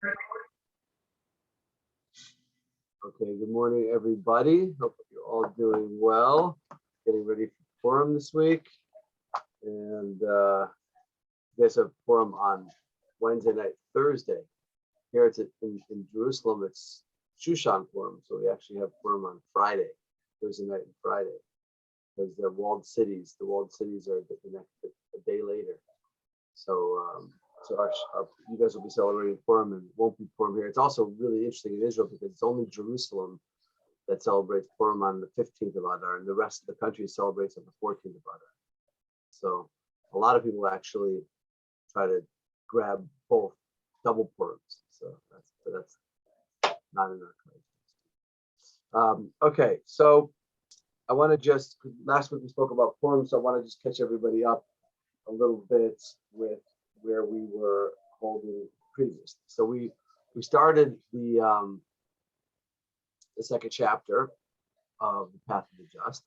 Okay, good morning, everybody. Hope you're all doing well. Getting ready for Purim this week. And there's a Purim on Wednesday night, Thursday. Here it's in Jerusalem, it's Shushan Purim. So we actually have Purim on Friday, Thursday night and Friday. Because the walled cities are a day later. So you guys will be celebrating Purim and won't be Purim here. It's also really interesting in Israel because it's only Jerusalem that celebrates Purim on the 15th of Adar, and the rest of the country celebrates on the 14th of Adar. So a lot of people actually try to grab both double Purims. So that's not in our culture. Okay, so I want to just, last week we spoke about Purim, so I want to just catch everybody up a little bit with where we were holding previously. So we started the second chapter of the Path of the Just.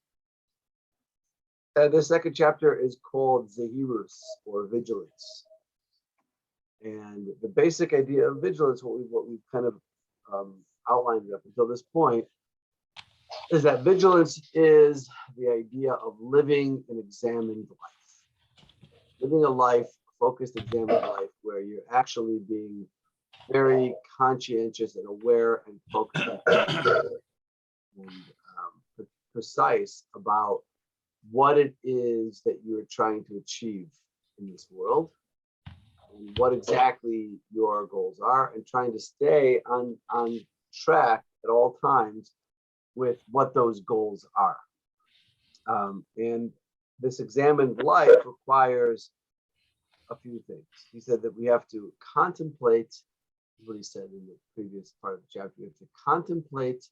And the second chapter is called Zehirus, or vigilance. And the basic idea of vigilance, what we've kind of outlined up until this point, is that vigilance is the idea of living an examined life. Living a life, focused, examined life, where you're actually being very conscientious and aware and focused and precise about what it is that you're trying to achieve in this world and what exactly your goals are, and trying to stay on track at all times with what those goals are. And this examined life requires a few things. He said that we have to contemplate, what he said in the previous part of the chapter, we have to contemplate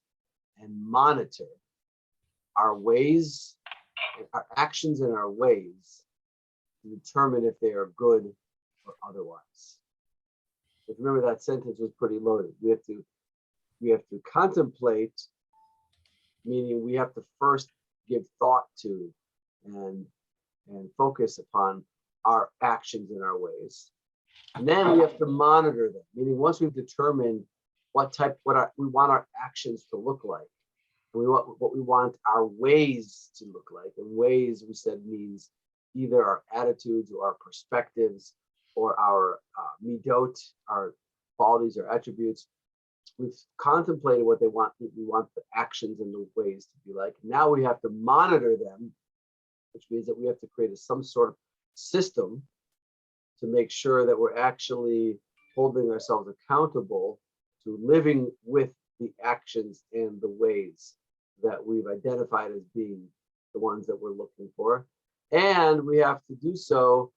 and monitor our ways, our actions and our ways to determine if they are good or otherwise. But remember, that sentence was pretty loaded. We have to contemplate, meaning we have to first give thought to and focus upon our actions and our ways. And then we have to monitor them, meaning once we've determined we want our actions to look like, and what we want our ways to look like. And ways, we said, means either our attitudes or our perspectives or our midot, our qualities or attributes. We've contemplated what we want the actions and the ways to be like. Now we have to monitor them, which means that we have to create some sort of system to make sure that we're actually holding ourselves accountable to living with the actions and the ways that we've identified as being the ones that we're looking for. And we have to do so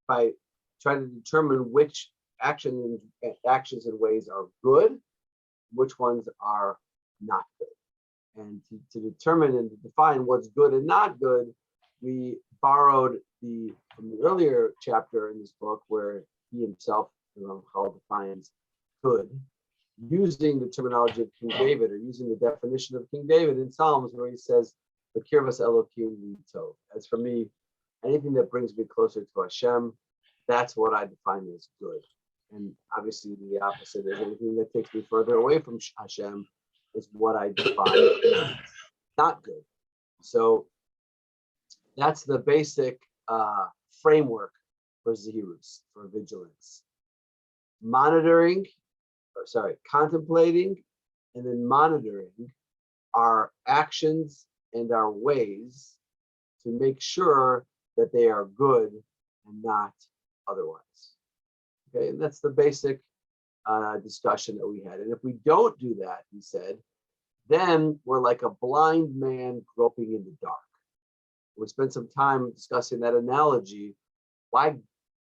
by trying to determine which actions and ways are good, which ones are not good. And to determine and to define what's good and not good, we borrowed from the earlier chapter in this book where he himself, defines good, using the terminology of King David, or using the definition of King David in Psalms, where he says, "B'kirvas Elokim li tov." As for me, anything that brings me closer to Hashem, that's what I define as good. And obviously the opposite is anything that takes me further away from Hashem is what I define as not good. So that's the basic framework for Zehirus, for vigilance. Contemplating and then monitoring our actions and our ways to make sure that they are good and not otherwise. Okay, and that's the basic discussion that we had. And if we don't do that, he said, then we're like a blind man groping in the dark. We spent some time discussing that analogy. Why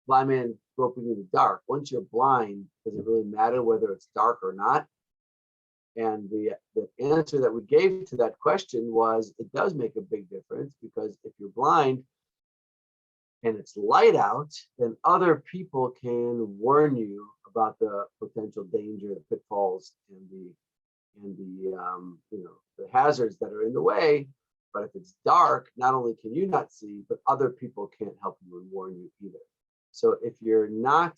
blind man groping in the dark? Once you're blind, does it really matter whether it's dark or not? And the answer that we gave to that question was, it does make a big difference, because if you're blind and it's light out, then other people can warn you about the potential danger, the pitfalls, and the hazards that are in the way. But if it's dark, not only can you not see, but other people can't help you and warn you either. So if you're not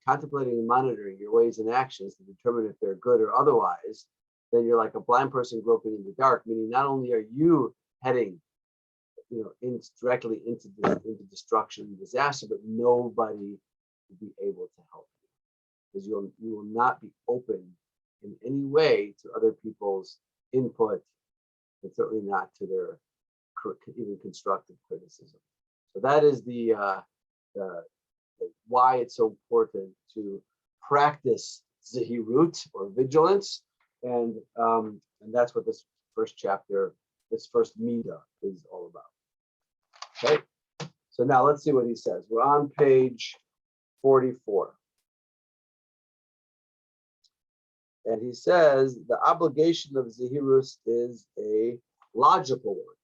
contemplating and monitoring your ways and actions to determine if they're good or otherwise, then you're like a blind person groping in the dark, meaning not only are you heading, directly into destruction and disaster, but nobody will be able to help you because you will not be open in any way to other people's input, and certainly not to their even constructive criticism. So that is the why it's so important to practice zehirut or vigilance, and that's what this first chapter, this first midah, is all about. Okay, so now let's see what he says. We're on page 44. And he says the obligation of zehirus is a logical one,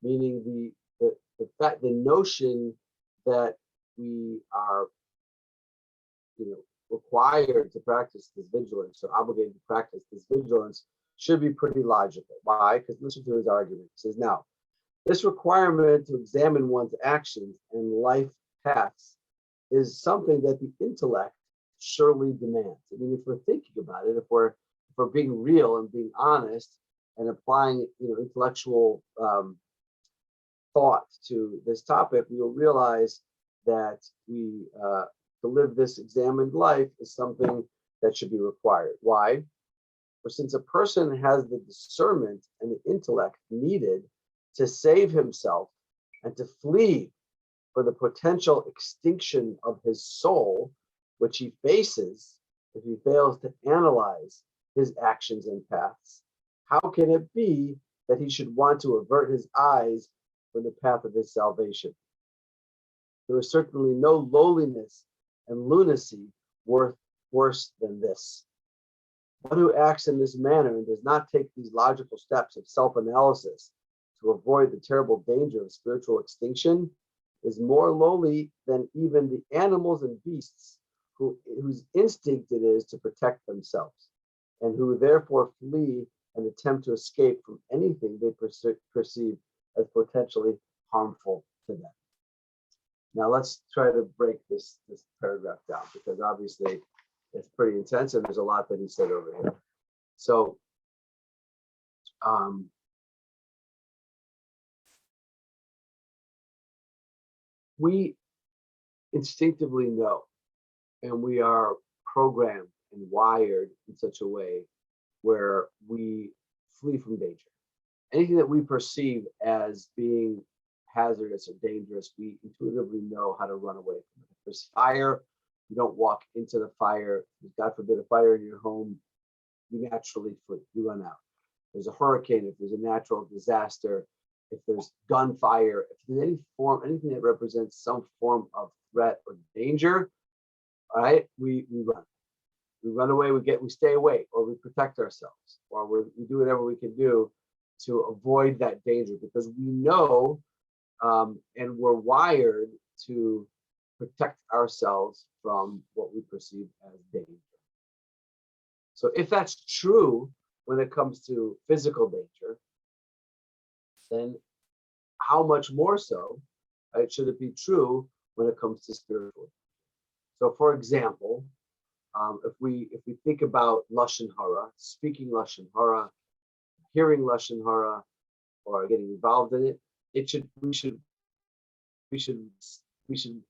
meaning the notion that we are, required to practice this vigilance or obligated to practice this vigilance should be pretty logical. Why? Because listen to his argument. He says, now, this requirement to examine one's actions and life paths is something that the intellect surely demands. I mean, if we're thinking about it, if we're being real and being honest and applying, intellectual thought to this topic, we will realize that to live this examined life is something that should be required. Why? For since a person has the discernment and the intellect needed to save himself and to flee for the potential extinction of his soul, which he faces if he fails to analyze his actions and paths, how can it be that he should want to avert his eyes from the path of his salvation? There is certainly no lowliness and lunacy worse than this. One who acts in this manner and does not take these logical steps of self-analysis to avoid the terrible danger of spiritual extinction is more lowly than even the animals and beasts whose instinct it is to protect themselves, and who therefore flee and attempt to escape from anything they perceive as potentially harmful to them. Now let's try to break this paragraph down, because obviously it's pretty intense and there's a lot that he said over here. So we instinctively know, and we are programmed and wired in such a way where we flee from danger. Anything that we perceive as being hazardous or dangerous, we intuitively know how to run away from it. If there's fire, you don't walk into the fire. If God forbid a fire in your home, you naturally flee, you run out. There's a hurricane, if there's a natural disaster, if there's gunfire, if there's anything that represents some form of threat or danger, all right, we run. We run away, we stay away, or we protect ourselves, or we do whatever we can do to avoid that danger, because we know and we're wired to protect ourselves from what we perceive as danger. So if that's true when it comes to physical danger, then how much more so should it be true when it comes to spiritual? So for example, if we think about lashon hara, speaking lashon hara, hearing lashon hara, or getting involved in it, we should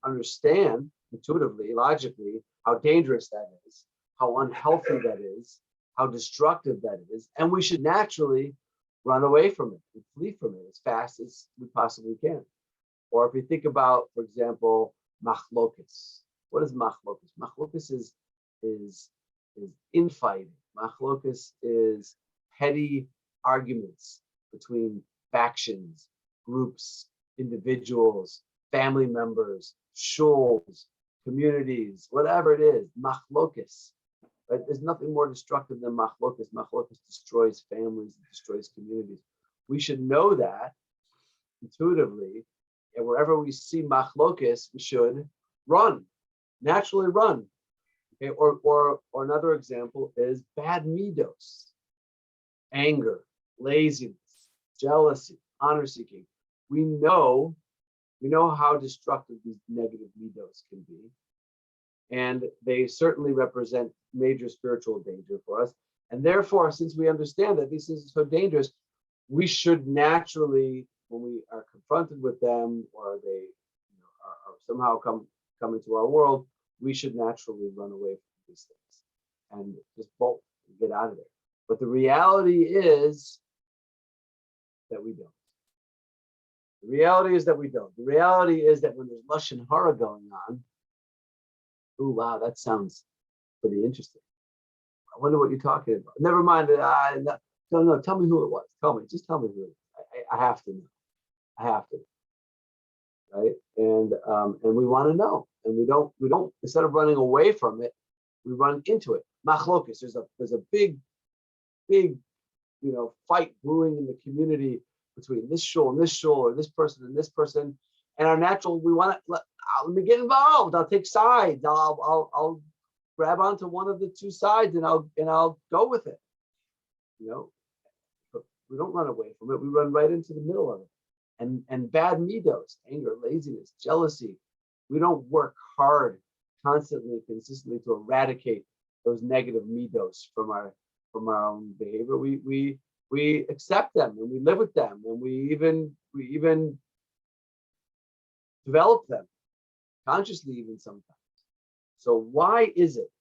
understand intuitively, logically, how dangerous that is, how unhealthy that is, how destructive that is, and we should naturally run away from it and flee from it as fast as we possibly can. Or if we think about, for example, machlokas. What is machlokas? Machlokas is infighting. Machlokas is petty arguments between factions, groups, individuals, family members, shuls, communities, whatever it is, machlokas. Right? There's nothing more destructive than machlokas. Machlokas destroys families, it destroys communities. We should know that intuitively, and wherever we see machlokas, we should run, naturally run. Okay, or another example is bad midos, anger, laziness, jealousy, honor-seeking. We know how destructive these negative midos can be, and they certainly represent major spiritual danger for us. And therefore, since we understand that these things are so dangerous, we should naturally, when we are confronted with them, or they are somehow come into our world, we should naturally run away from these things and just bolt and get out of there. But the reality is that we don't. The reality is that we don't. The reality is that when there's lashon hara going on, oh wow, that sounds pretty interesting. I wonder what you're talking about. Never mind. No, tell me who it was. Just tell me who it is. I have to know. I have to. Right? And we want to know. And we don't, instead of running away from it, we run into it. Machlokes, there's a big, fight brewing in the community between this shul and this shul, or this person and this person. And our natural, we want to let me get involved. I'll take sides. I'll grab onto one of the two sides and I'll go with it. But we don't run away from it. We run right into the middle of it. And bad midos, anger, laziness, jealousy. We don't work hard, constantly, consistently to eradicate those negative midos from our own behavior. We accept them and we live with them, and we even develop them consciously, even sometimes. So why is it?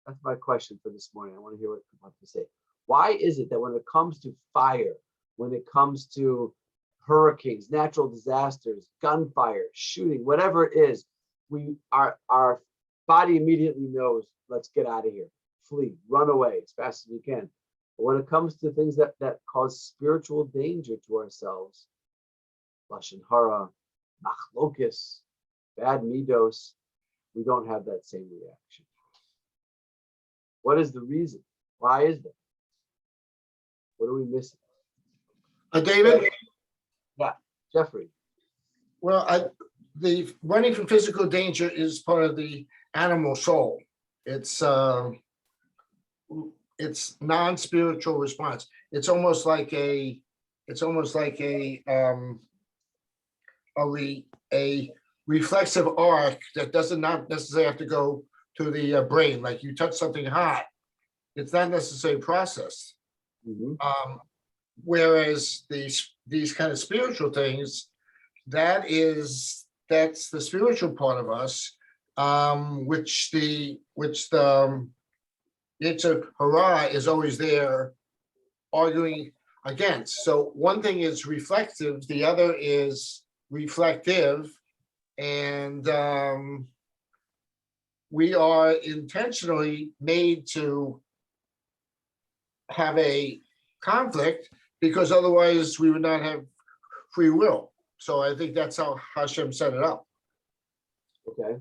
That's my question for this morning. I want to hear what you have to say. Why is it that when it comes to fire, when it comes to hurricanes, natural disasters, gunfire, shooting, whatever it is, our body immediately knows, let's get out of here, flee, run away as fast as we can. But when it comes to things that cause spiritual danger to ourselves, lashon hara, machlokes, bad midos, we don't have that same reaction. What is the reason? Why is that? What are we missing? David? Yeah, Jeffrey. Well, the running from physical danger is part of the animal soul. It's non-spiritual response. It's almost like a reflexive arc that doesn't not necessarily have to go to the brain. Like you touch something hot, it's not necessarily processed. Mm-hmm. Whereas these kind of spiritual things, that's the spiritual part of us, which the Yetzer Hara is always there arguing against. So one thing is reflective, the other is reflective, and we are intentionally made to have a conflict, because otherwise we would not have free will. So I think that's how Hashem set it up. Okay.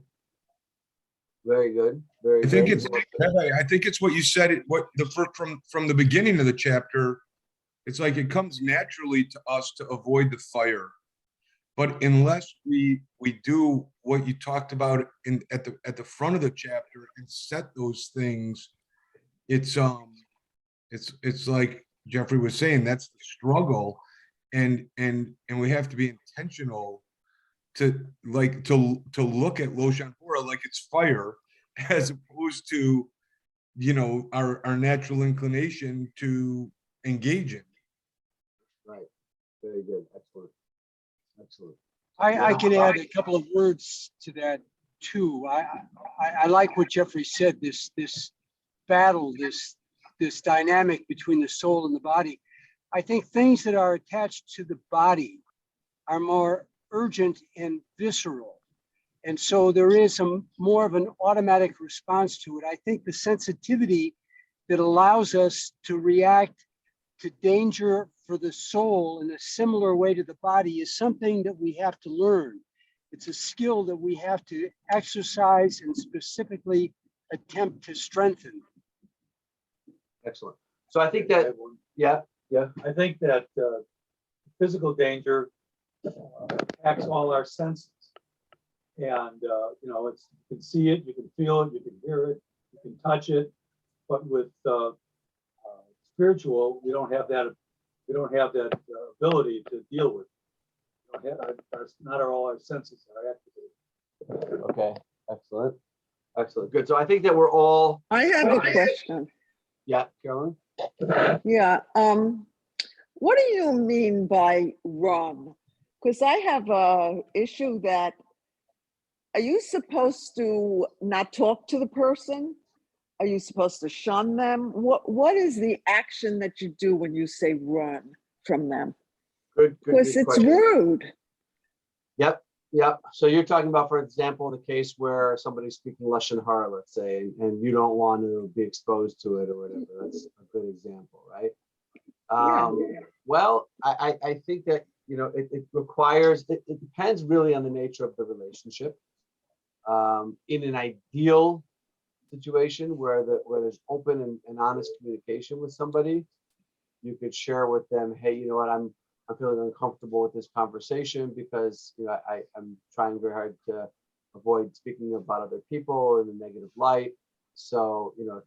Very good. I think it's what you said. From the beginning of the chapter, it's like it comes naturally to us to avoid the fire, but unless we do what you talked about at the front of the chapter and set those things, it's like Jeffrey was saying, that's the struggle, and we have to be intentional to look at lashon hara like it's fire, as opposed to our natural inclination to engage in. Right. Very good. Excellent. I can add a couple of words to that too. I like what Jeffrey said. This battle, this dynamic between the soul and the body. I think things that are attached to the body are more urgent and visceral. And so there is more of an automatic response to it. I think the sensitivity that allows us to react to danger for the soul in a similar way to the body is something that we have to learn. It's a skill that we have to exercise and specifically attempt to strengthen. Excellent. So I think that, yeah. I think that physical danger attacks all our senses, and you can see it, you can feel it, you can hear it, you can touch it, but with spiritual, we don't have that ability to deal with. Not all our senses are activated. Okay, excellent. Excellent. Good. So I think that we're all, I have a question. yeah, Carolyn? Yeah, what do you mean by run? Because I have a issue that, are you supposed to not talk to the person? Are you supposed to shun them? What is the action that you do when you say run from them? Good Because it's question. rude. Yep. So you're talking about, for example, the case where somebody's speaking Lashon Hara, let's say, and you don't want to be exposed to it or whatever. That's a good example, right? Well, I think that, it requires, it depends really on the nature of the relationship. In an ideal situation where there's open and honest communication with somebody, you could share with them, hey, you know what, I'm feeling uncomfortable with this conversation because I'm trying very hard to avoid speaking about other people in a negative light. So, I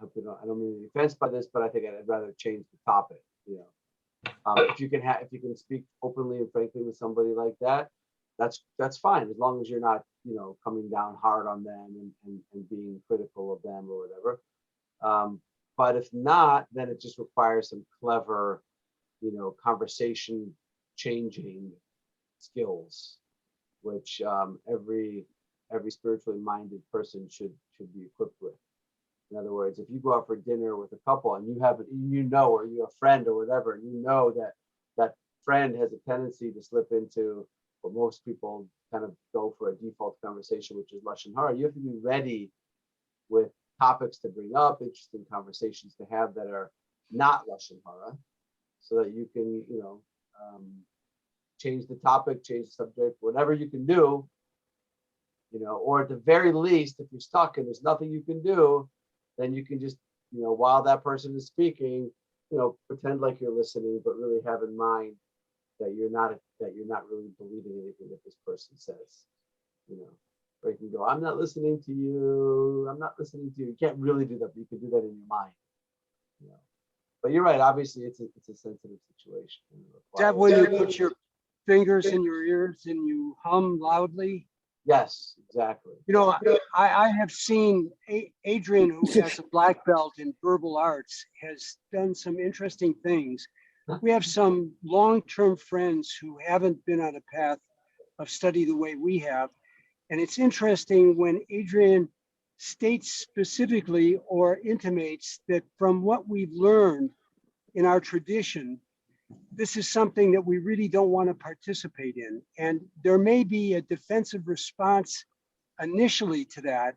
hope I don't mean any offense by this, but I think I'd rather change the topic. If you can speak openly and frankly with somebody like that, that's fine, as long as you're not, coming down hard on them and being critical of them or whatever. But if not, then it just requires some clever, conversation changing skills, which every spiritually minded person should be equipped with. In other words, if you go out for dinner with a couple and you have, or you're a friend or whatever, and that friend has a tendency to slip into what most people kind of go for a default conversation, which is Lashon Hara, you have to be ready with topics to bring up, interesting conversations to have that are not Lashon Hara, so that you can, change the topic, change the subject, whatever you can do, or at the very least, if you're stuck and there's nothing you can do, then you can just, while that person is speaking, pretend like you're listening, but really have in mind that you're not really believing anything that this person says, or you can go, I'm not listening to you. You can't really do that, but you can do that in your mind, But you're right. Obviously, it's a sensitive situation. Is that when you put your fingers in your ears and you hum loudly? Yes, exactly. I have seen Adrian, who has a black belt in verbal arts, has done some interesting things. We have some long-term friends who haven't been on a path of study the way we have. And it's interesting when Adrian states specifically or intimates that from what we've learned in our tradition, this is something that we really don't want to participate in. And there may be a defensive response initially to that,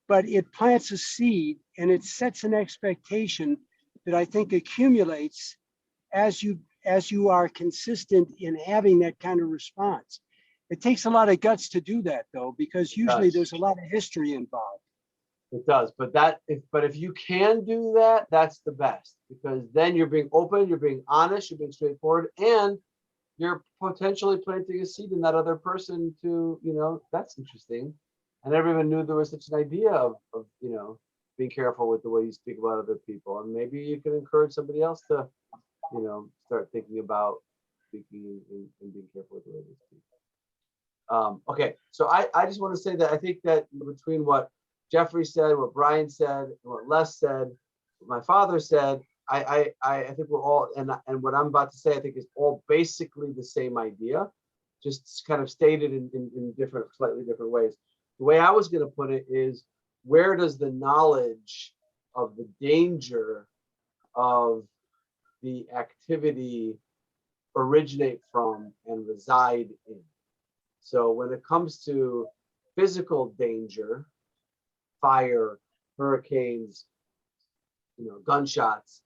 but it plants a seed and it sets an expectation that I think accumulates as you are consistent in having that kind of response. It takes a lot of guts to do that, though, because usually there's a lot of history involved. It does, but if you can do that, that's the best, because then you're being open, you're being honest, you're being straightforward, and you're potentially planting a seed in that other person to, that's interesting. I never even knew there was such an idea of being careful with the way you speak about other people, and maybe you can encourage somebody else to, start thinking about speaking and being careful with the way they speak. Okay, so I just want to say that I think that between what Jeffrey said, what Brian said, what Les said, what my father said, I think we're all, and what I'm about to say, I think is all basically the same idea, just kind of stated in slightly different ways. The way I was going to put it is, where does the knowledge of the danger of the activity originate from and reside in? So when it comes to physical danger, fire, hurricanes, gunshots,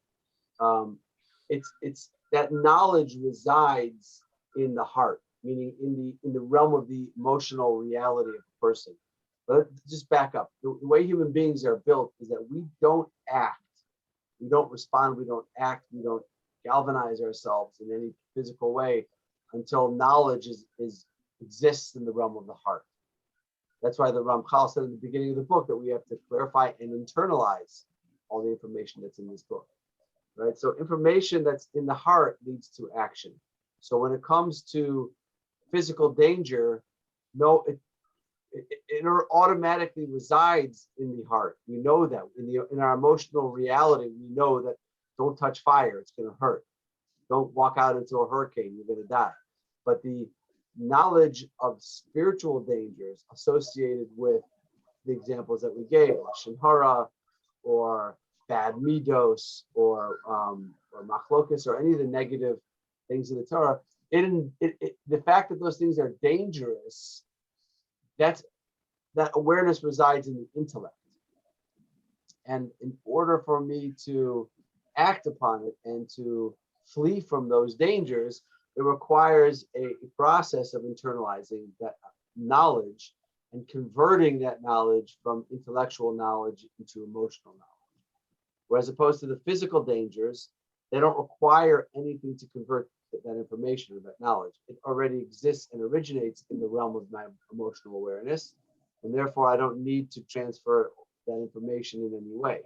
it's that knowledge resides in the heart, meaning in the realm of the emotional reality of the person. But just back up. The way human beings are built is that we don't act, we don't respond, we don't act, we don't galvanize ourselves in any physical way until knowledge exists in the realm of the heart. That's why the Ramchal said in the beginning of the book that we have to clarify and internalize all the information that's in this book, right? So information that's in the heart leads to action. So when it comes to physical danger, no, it automatically resides in the heart. We know that in our emotional reality, we know that don't touch fire, it's going to hurt. Don't walk out into a hurricane, you're going to die. But the knowledge of spiritual dangers associated with the examples that we gave, lashon hara, or bad midos, or machlokas, or any of the negative things in the Torah, the fact that those things are dangerous, that awareness resides in the intellect. And in order for me to act upon it and to flee from those dangers, it requires a process of internalizing that knowledge and converting that knowledge from intellectual knowledge into emotional knowledge. Whereas opposed to the physical dangers, they don't require anything to convert that information or that knowledge. It already exists and originates in the realm of my emotional awareness. And therefore, I don't need to transfer that information in any way.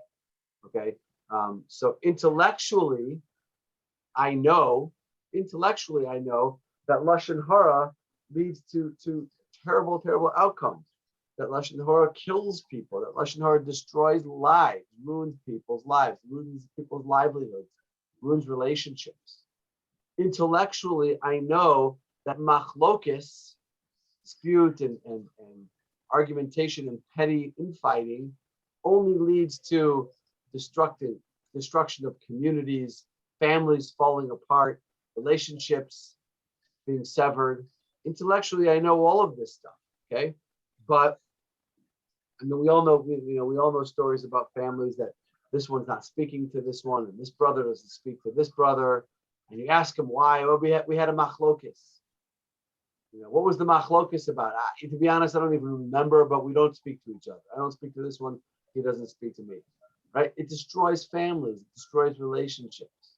Okay. So intellectually, I know that lashon hara leads to terrible, terrible outcomes. That lashon hara kills people. That lashon hara destroys lives, ruins people's lives, ruins people's livelihoods, ruins relationships. Intellectually, I know that machlokes, dispute and argumentation and petty infighting only leads to destruction of communities, families falling apart, relationships being severed. Intellectually, I know all of this stuff. Okay, but I mean, we all know stories about families that this one's not speaking to this one, and this brother doesn't speak to this brother. And you ask them why. Well, we had a machlokes. What was the machlokes about? To be honest, I don't even remember, but we don't speak to each other. I don't speak to this one. He doesn't speak to me. Right? It destroys families. It destroys relationships.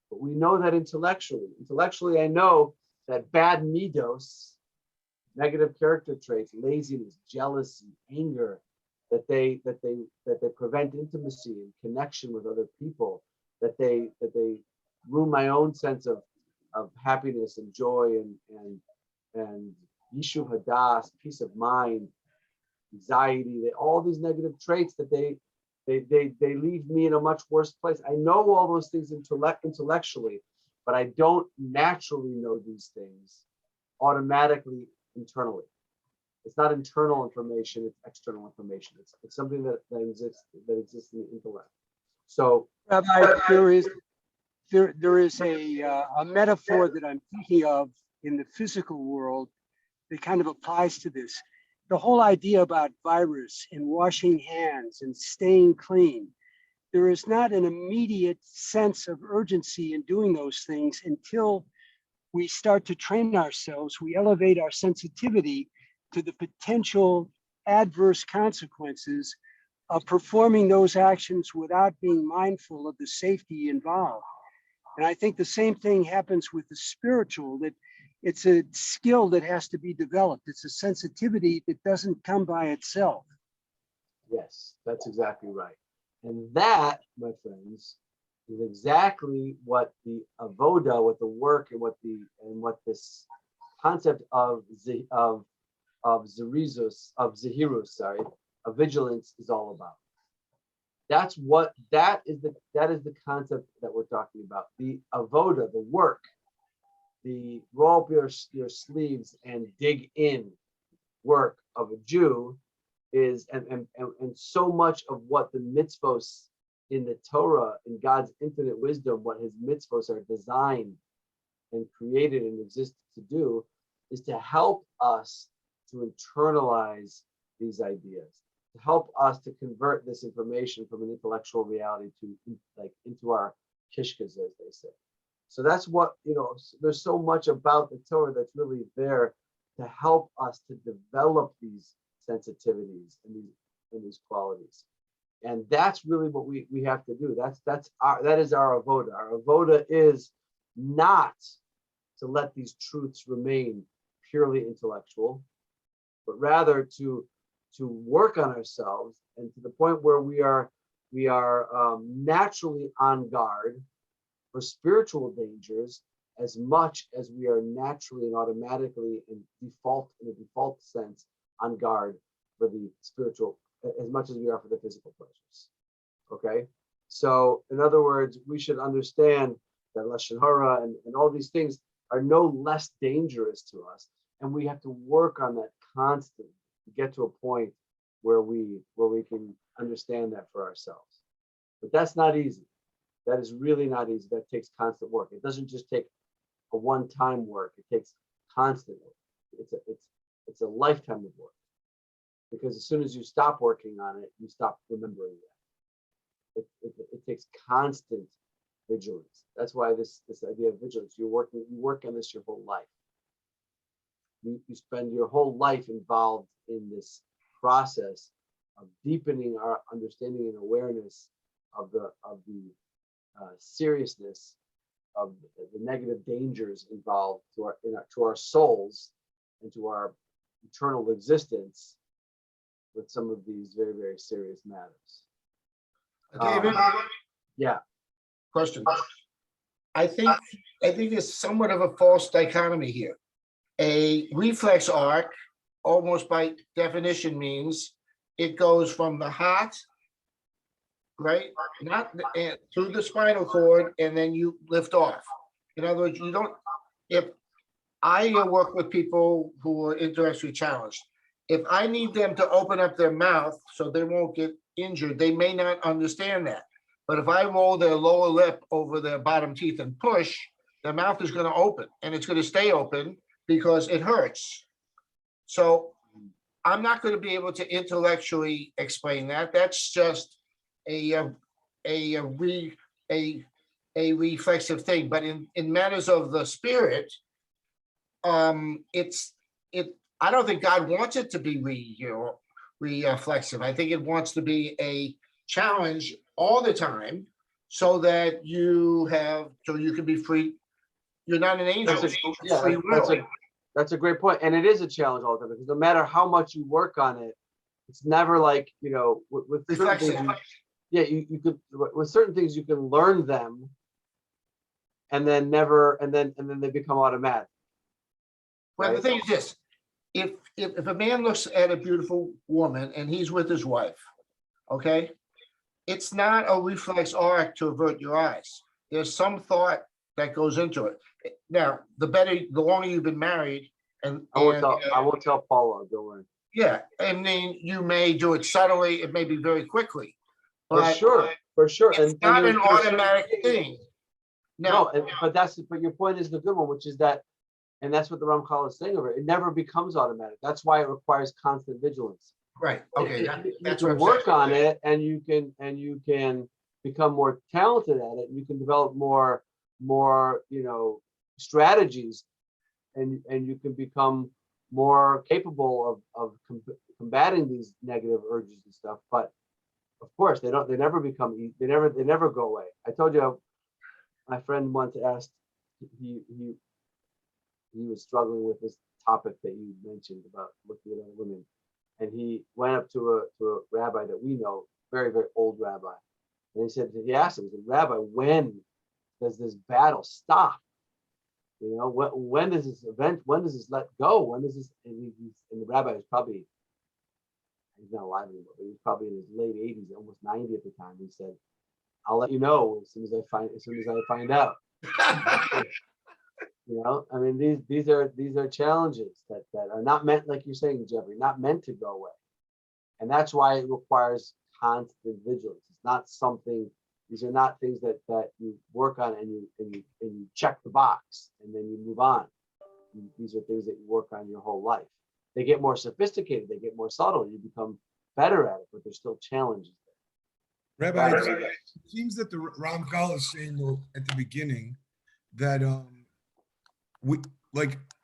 But we know that intellectually. Intellectually, I know that bad midos, negative character traits, laziness, jealousy, anger, that they prevent intimacy and connection with other people, that they ruin my own sense of happiness and joy and yishuv hadas, peace of mind, anxiety, all these negative traits that they leave me in a much worse place. I know all those things intellectually, but I don't naturally know these things automatically internally. It's not internal information, it's external information. It's something that exists in the intellect. So Rabbi, there is a metaphor that I'm thinking of in the physical world that kind of applies to this. The whole idea about virus and washing hands and staying clean, there is not an immediate sense of urgency in doing those things until we start to train ourselves. We elevate our sensitivity to the potential adverse consequences of performing those actions without being mindful of the safety involved. And I think the same thing happens with the spiritual, that it's a skill that has to be developed. It's a sensitivity that doesn't come by itself. yes, that's exactly right. And that, my friends, is exactly what the avoda, what the work, and what this concept of zehirus, of vigilance is all about. That is the concept that we're talking about. The avoda, the work, the roll up your sleeves and dig in work of a Jew is, and so much of what the mitzvos in the Torah, in God's infinite wisdom, what his mitzvos are designed and created and exist to do, is to help us to internalize these ideas, to help us to convert this information from an intellectual reality into our kishkas, as they say. So that's what, there's so much about the Torah that's really there to help us to develop these sensitivities and these qualities. And that's really what we have to do. That is our avoda. Our avoda is not to let these truths remain purely intellectual, but rather to work on ourselves, and to the point where we are naturally on guard for spiritual dangers as much as we are naturally and automatically in a default sense on guard for the spiritual as much as we are for the physical pleasures. Okay, so in other words, we should understand that lashon hara and all these things are no less dangerous to us, and we have to work on that constantly to get to a point where we can understand that for ourselves. But that's not easy. That is really not easy. That takes constant work. It doesn't just take a one-time work. It takes constant work. It's a lifetime of work. Because as soon as you stop working on it, you stop remembering that. It takes constant vigilance. That's why this idea of vigilance, you work on this your whole life. You spend your whole life involved in this process of deepening our understanding and awareness of the seriousness of the negative dangers involved to our souls and to our eternal existence with some of these very, very serious matters. David, Yeah. question. I think there's somewhat of a false dichotomy here. A reflex arc, almost by definition, means it goes from the heart, right, not through the spinal cord, and then you lift off. In other words, you don't. If I work with people who are intellectually challenged, if I need them to open up their mouth so they won't get injured, they may not understand that. But if I roll their lower lip over their bottom teeth and push, their mouth is going to open, and it's going to stay open because it hurts. So I'm not going to be able to intellectually explain that. That's just a reflexive thing. But in matters of the spirit, I don't think God wants it to be reflexive. I think it wants to be a challenge all the time, so that you can be free. You're not an angel. Free will. That's a great point. And it is a challenge all the time, because no matter how much you work on it, it's never like, with certain things, you could, with certain things you can learn them and then they become automatic. Well, Right? the thing is this: if a man looks at a beautiful woman and he's with his wife, okay, it's not a reflex arc to avert your eyes. There's some thought that goes into it. Now, the longer you've been married, I won't tell Paula. Don't worry. Yeah, I mean, you may do it subtly. It may be very quickly. But for sure. It's not an automatic thing. No, but your point is the good one, which is that, and that's what the Ramchal is saying over it. It never becomes automatic. That's why it requires constant vigilance. Right. Okay. That's what work on it, and you can become more talented at it. You can develop more strategies, and you can become more capable of combating these negative urges and stuff. But of course, they never go away. I told you, my friend once asked, he was struggling with this topic that you mentioned about looking at other women, and he went up to a rabbi that we know, very, very old rabbi, and he asked him, Rabbi, when does this battle stop? When does this let go? When does this? And the rabbi was probably, he's not alive anymore, but he was probably in his late 80s, almost 90 at the time. He said, I'll let you know as soon as I find out. I mean, these are challenges that are not meant, like you're saying, Jeffrey, not meant to go away. And that's why it requires constant vigilance. It's not something, these are not things that you work on and you check the box and then you move on. These are things that you work on your whole life. They get more sophisticated, they get more subtle, you become better at it, but there's still challenges there. Rabbi, it seems that the Ramchal is saying, though, at the beginning that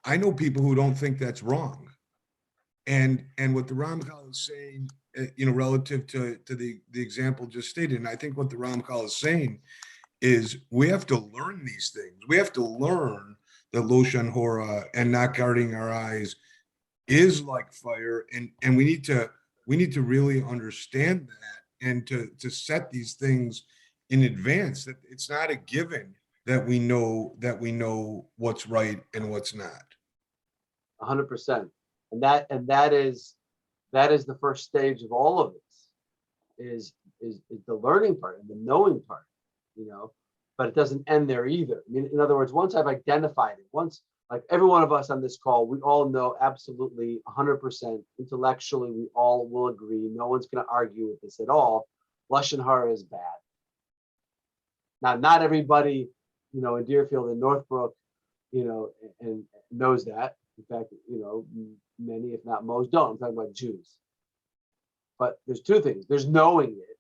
I know people who don't think that's wrong, and what the Ramchal is saying, relative to the example just stated, and I think what the Ramchal is saying is we have to learn these things. We have to learn that loshan hora and not guarding our eyes is like fire, and we need to really understand that, and to set these things in advance, that it's not a given that we know what's right and what's not. 100%. And that is that is the first stage of all of this, is the learning part and the knowing part, but it doesn't end there either. I mean, in other words, once I've identified it, once, like every one of us on this call, we all know absolutely 100% intellectually, we all will agree. No one's going to argue with this at all. Lashon Hara is bad. Now, not everybody, in Deerfield and Northbrook, and knows that. In fact, many, if not most, don't. I'm talking about Jews. But there's two things. There's knowing it.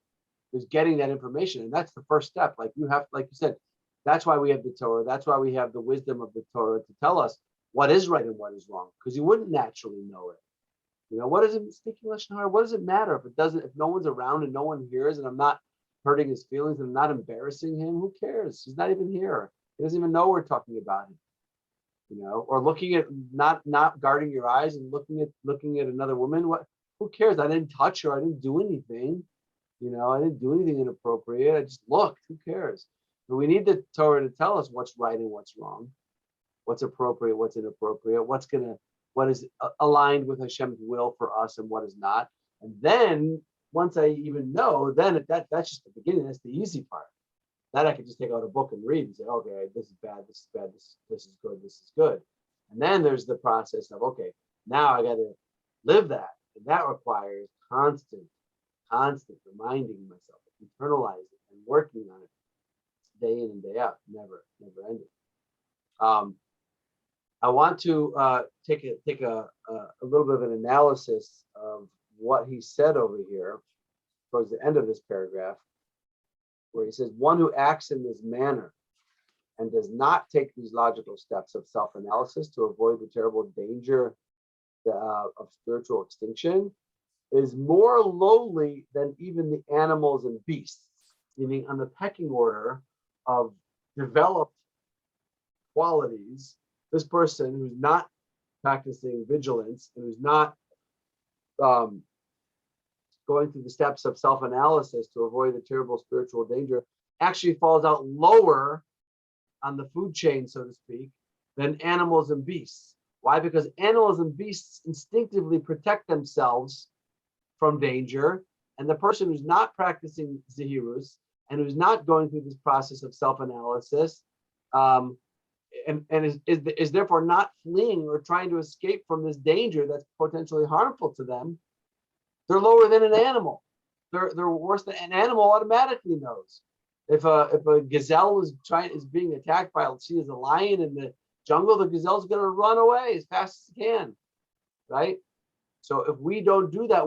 There's getting that information. And that's the first step. Like you said, that's why we have the Torah. That's why we have the wisdom of the Torah to tell us what is right and what is wrong. Because you wouldn't naturally know it. What is it speaking Lashon Hara? What does it matter if no one's around and no one hears and I'm not hurting his feelings and I'm not embarrassing him? Who cares? He's not even here. He doesn't even know we're talking about him. Or looking at not guarding your eyes and looking at another woman. Who cares? I didn't touch her. I didn't do anything. I didn't do anything inappropriate. I just looked. Who cares? But we need the Torah to tell us what's right and what's wrong, what's appropriate, what's inappropriate, what is aligned with Hashem's will for us and what is not. And then once I even know, then that's just the beginning. That's the easy part. That I could just take out a book and read and say, okay, this is bad, this is bad, this is good, this is good. And then there's the process of, okay, now I got to live that. And that requires constant reminding myself, internalizing and working on it day in and day out, never ending. I want to take a little bit of an analysis of what he said over here towards the end of this paragraph, where he says, one who acts in this manner and does not take these logical steps of self-analysis to avoid the terrible danger of spiritual extinction is more lowly than even the animals and beasts, meaning on the pecking order of developed qualities. This person who's not practicing vigilance and who's not going through the steps of self-analysis to avoid the terrible spiritual danger actually falls out lower on the food chain, so to speak, than animals and beasts. Why? Because animals and beasts instinctively protect themselves from danger, and the person who's not practicing zihirus and who's not going through this process of self-analysis and is therefore not fleeing or trying to escape from this danger that's potentially harmful to them, they're lower than an animal. They're worse than an animal. Automatically knows if a gazelle is being attacked by, let's see, as a lion in the jungle, the gazelle's going to run away as fast as it can, right? So if we don't do that,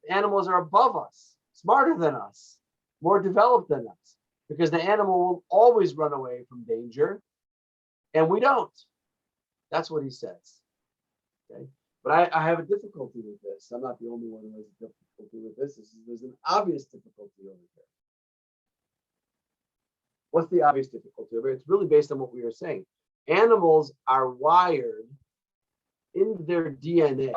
animals are above us, smarter than us, more developed than us, because the animal will always run away from danger, and we don't. That's what he says. Okay. But I have a difficulty with this. I'm not the only one who has a difficulty with this. There's an obvious difficulty over here. What's the obvious difficulty over here? It's really based on what we were saying. Animals are wired in their DNA.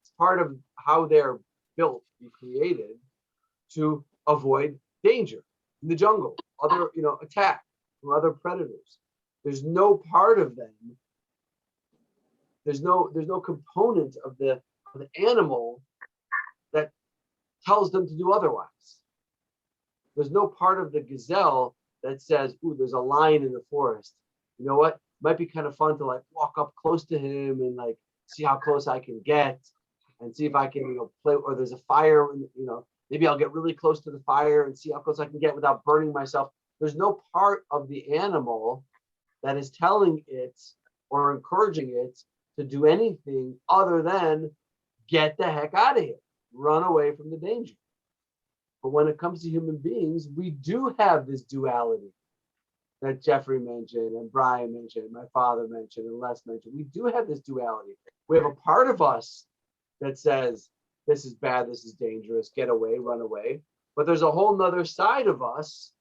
It's part of how they're built and created to avoid danger in the jungle, other attack from other predators. There's no part of them. There's no component of the animal that tells them to do otherwise. There's no part of the gazelle that says, "Ooh, there's a lion in the forest. You know what? Might be kind of fun to like walk up close to him and like see how close I can get and see if I can play. Or there's a fire. Maybe I'll get really close to the fire and see how close I can get without burning myself." There's no part of the animal that is telling it or encouraging it to do anything other than get the heck out of here, run away from the danger. But when it comes to human beings, we do have this duality that Jeffrey mentioned and Brian mentioned, my father mentioned, and Les mentioned. We do have this duality. We have a part of us that says, this is bad, this is dangerous, get away, run away. But there's a whole nother side of us,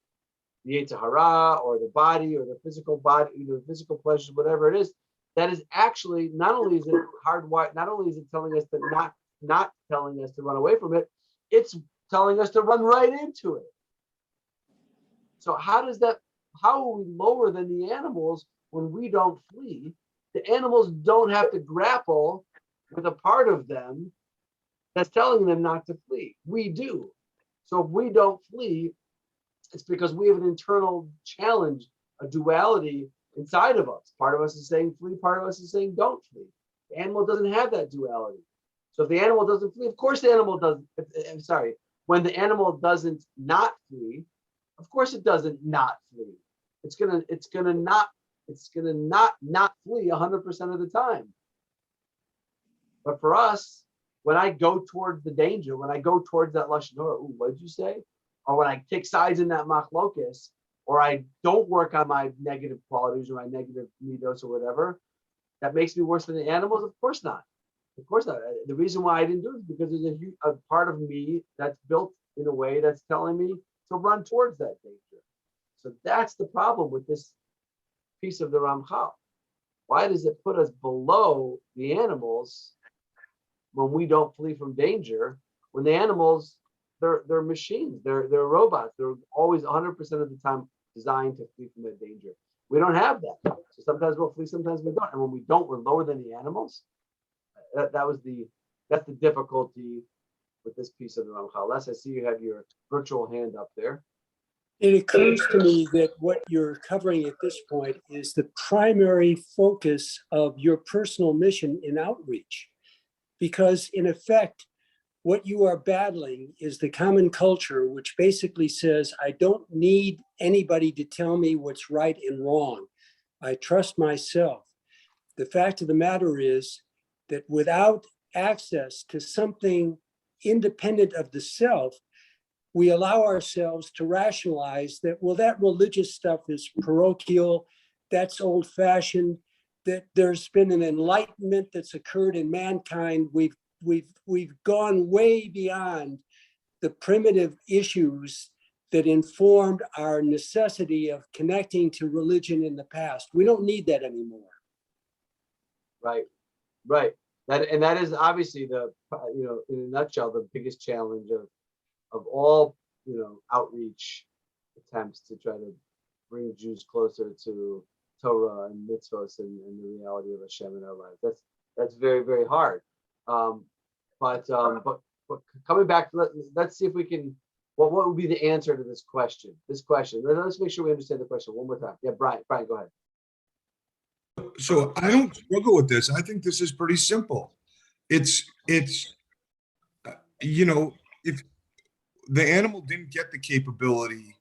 the Yetzer Hara or the body or the physical body, the physical pleasures, whatever it is, that is actually, not only is it hardwired, not only is it telling us that not telling us to run away from it, it's telling us to run right into it. So how are we lower than the animals when we don't flee? The animals don't have to grapple with a part of them that's telling them not to flee. We do. So if we don't flee, it's because we have an internal challenge, a duality inside of us. Part of us is saying flee, part of us is saying don't flee. The animal doesn't have that duality. So if the animal doesn't flee, of course the animal doesn't. I'm sorry, when the animal doesn't not flee, of course it doesn't not flee. It's gonna not flee 100% of the time. But for us, when I go towards the danger, when I go towards that lashon hara, what did you say? Or when I take sides in that machlokas, or I don't work on my negative qualities or my negative midos or whatever, that makes me worse than the animals? Of course not. Of course not. The reason why I didn't do it is because there's a part of me that's built in a way that's telling me to run towards that danger. So that's the problem with this piece of the Ramchal. Why does it put us below the animals when we don't flee from danger? When the animals, they're machines, they're robots. They're always 100% of the time designed to flee from that danger. We don't have that. So sometimes we'll flee, sometimes we don't. And when we don't, we're lower than the animals. That's the difficulty with this piece of the Ramchal. Les, I see you have your virtual hand up there. It occurs to me that what you're covering at this point is the primary focus of your personal mission in outreach. Because in effect, what you are battling is the common culture, which basically says, I don't need anybody to tell me what's right and wrong. I trust myself. The fact of the matter is that without access to something independent of the self, we allow ourselves to rationalize that, well, that religious stuff is parochial, that's old-fashioned, that there's been an enlightenment that's occurred in mankind. We've gone way beyond the primitive issues that informed our necessity of connecting to religion in the past. We don't need that anymore. Right. That is obviously the, in a nutshell, the biggest challenge of all, outreach attempts to try to bring Jews closer to Torah and mitzvos and the reality of Hashem in our lives. That's very, very hard. But coming back, let's see if we can. What would be the answer to this question? Let's make sure we understand the question one more time. Yeah, Brian, go ahead. So I don't struggle with this. I think this is pretty simple. It's if the animal didn't get the capability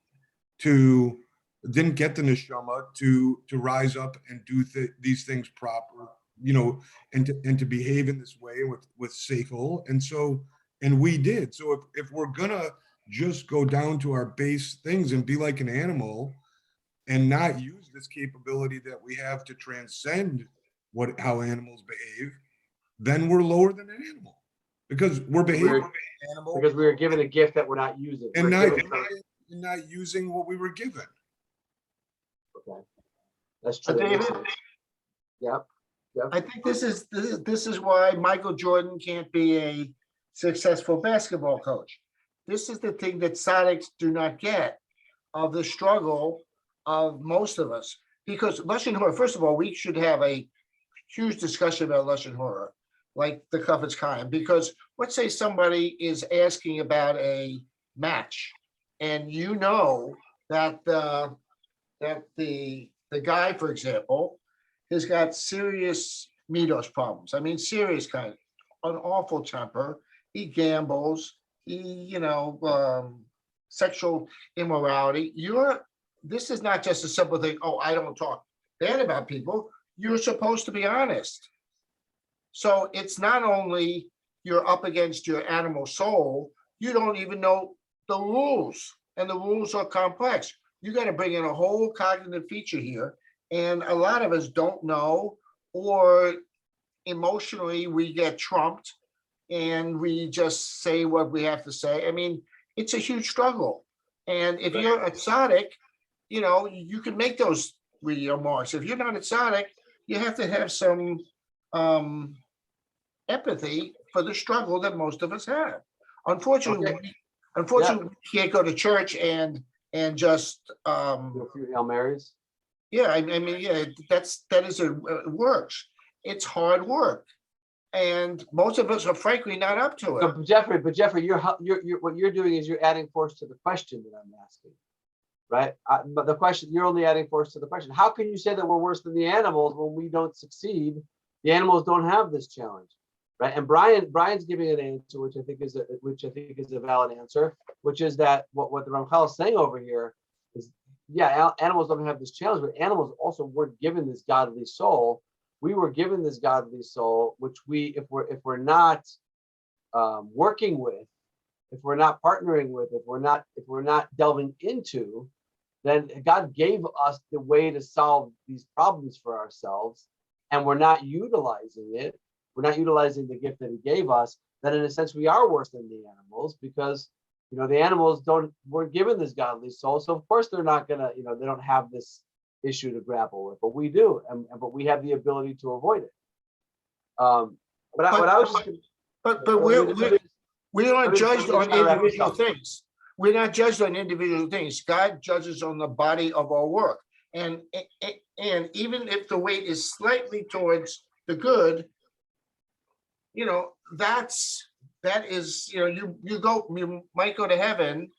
didn't get the neshama to rise up and do these things proper, and to behave in this way with seichel, and we did. So if we're gonna just go down to our base things and be like an animal and not use this capability that we have to transcend how animals behave, then we're lower than an animal because we're behaving like an animal. Because we were given a gift that we're not using. And not using what we were given. Okay. That's true. David, Yep. I think this is why Michael Jordan can't be a successful basketball coach. This is the thing that tzaddiks do not get of the struggle of most of us. Because lashon hara, first of all, we should have a huge discussion about lashon hara, like the Chafetz Chaim. Because let's say somebody is asking about a match, and that the guy, for example, has got serious midos problems. I mean, serious kind, an awful temper. He gambles. He, sexual immorality. This is not just a simple thing. Oh, I don't talk bad about people. You're supposed to be honest. So it's not only you're up against your animal soul, you don't even know the rules, and the rules are complex. You got to bring in a whole cognitive feature here. And a lot of us don't know, or emotionally we get trumped and we just say what we have to say. I mean, it's a huge struggle. And if you're a tzaddik, you can make those remarks. If you're not a tzaddik, you have to have some empathy for the struggle that most of us have. Unfortunately, we can't go to church and just Do a few Hail Marys. yeah, I mean, yeah, that is it works. It's hard work. And most of us are frankly not up to So, it. but Jeffrey, you're what you're doing is you're adding force to the question that I'm asking, right? But the question, you're only adding force to the question. How can you say that we're worse than the animals when we don't succeed? The animals don't have this challenge, right? And Brian's giving an answer, which I think is a valid answer, which is that what the Ramchal is saying over here is, yeah, animals don't have this challenge, but animals also weren't given this godly soul. We were given this godly soul, which if we're not working with, if we're not partnering with, if we're not delving into, then God gave us the way to solve these problems for ourselves, and we're not utilizing it. We're not utilizing the gift that He gave us. Then, in a sense, we are worse than the animals because the animals weren't given this godly soul, so of course they're not gonna, they don't have this issue to grapple with, but we do, but we have the ability to avoid it. But we aren't judged on individual things. We're not judged on individual things. God judges on the body of our work, and even if the weight is slightly towards the good, that is, you might go to heaven,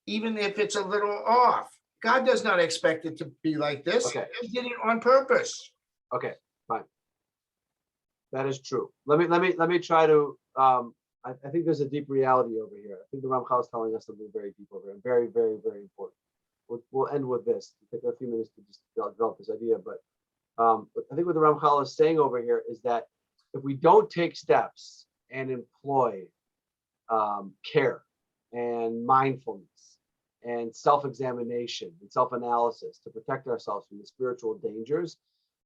even if it's a little off. God does not expect it to be like this. Okay. He did it on purpose. Okay, fine. That is true. Let me try to. I think there's a deep reality over here. I think the Ramchal is telling us something very deep over here, very, very, very important. We'll end with this. It'll take a few minutes to just develop this idea, but I think what the Ramchal is saying over here is that if we don't take steps and employ care and mindfulness and self-examination and self-analysis to protect ourselves from the spiritual dangers,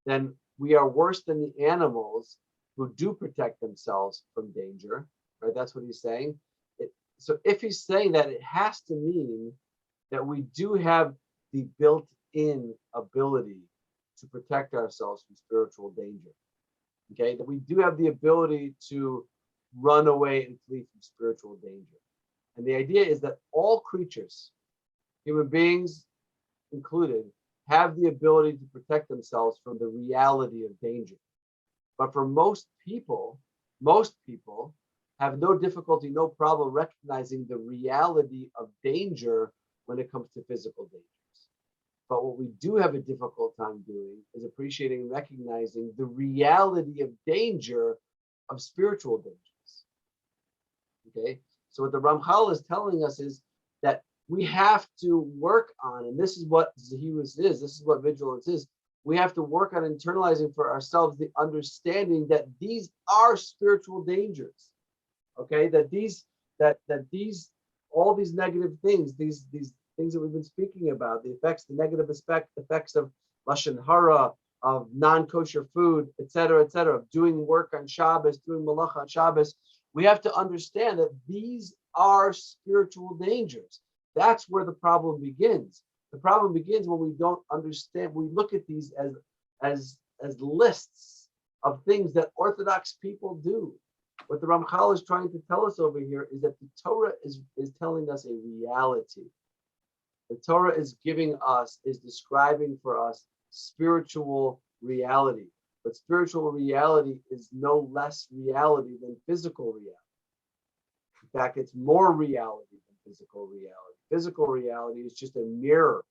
then we are worse than the animals who do protect themselves from danger, right? That's what he's saying. So if he's saying that, it has to mean that we do have the built-in ability to protect ourselves from spiritual danger, okay? That we do have the ability to run away and flee from spiritual danger. And the idea is that all creatures, human beings included, have the ability to protect themselves from the reality of danger. But for most people have no difficulty, no problem recognizing the reality of danger when it comes to physical dangers. But what we do have a difficult time doing is appreciating and recognizing the reality of danger of spiritual dangers. Okay, so what the Ramchal is telling us is that we have to work on, and this is what Zahirus is, this is what vigilance is. We have to work on internalizing for ourselves the understanding that these are spiritual dangers. Okay, all these negative things, these things that we've been speaking about, the negative effects of lashon hara, of non-kosher food, etc., of doing work on Shabbos, doing malacha on Shabbos. We have to understand that these are spiritual dangers. That's where the problem begins. The problem begins when we don't understand. We look at these as lists of things that Orthodox people do. What the Ramchal is trying to tell us over here is that the Torah is telling us a reality. The Torah is describing for us spiritual reality. But spiritual reality is no less reality than physical reality. In fact, it's more reality than physical reality. Physical reality is just a mirror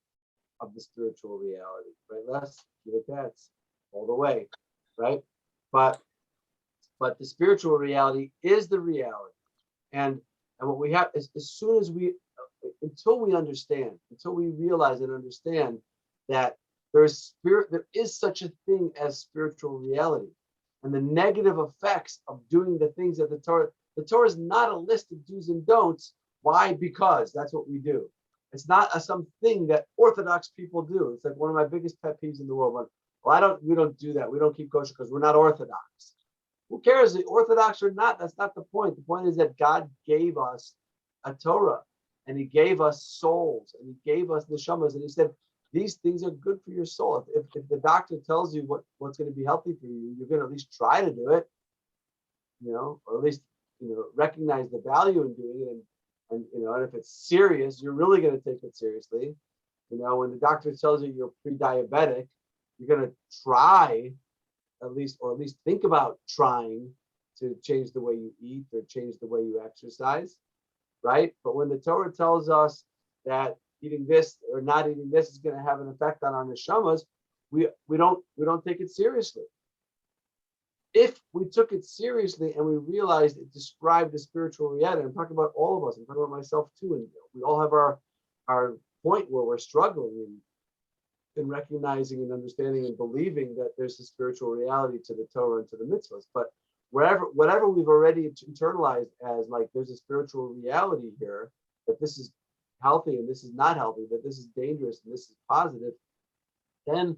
of the spiritual reality, right? Let's give it that all the way, right? But the spiritual reality is the reality, and what we have is, as soon as until we realize and understand that there is such a thing as spiritual reality, and the negative effects of doing the things that the Torah is not a list of do's and don'ts. Why? Because that's what we do. It's not something that Orthodox people do. It's like one of my biggest pet peeves in the world. We don't do that. We don't keep kosher because we're not Orthodox. Who cares, Orthodox or not? That's not the point. The point is that God gave us a Torah, and He gave us souls, and He gave us neshamas, and He said, these things are good for your soul. If the doctor tells you what's going to be healthy for you, you're going to at least try to do it, or at least, recognize the value in doing it. And if it's serious, you're really going to take it seriously. When the doctor tells you you're pre-diabetic, you're going to try or at least think about trying to change the way you eat or change the way you exercise, right? But when the Torah tells us that eating this or not eating this is going to have an effect on our neshamas, we don't take it seriously. If we took it seriously and we realized it described the spiritual reality, I'm talking about all of us, I'm talking about myself too, and we all have our point where we're struggling in recognizing and understanding and believing that there's a spiritual reality to the Torah and to the mitzvahs. But whatever we've already internalized as like there's a spiritual reality here, that this is healthy and this is not healthy, that this is dangerous and this is positive, then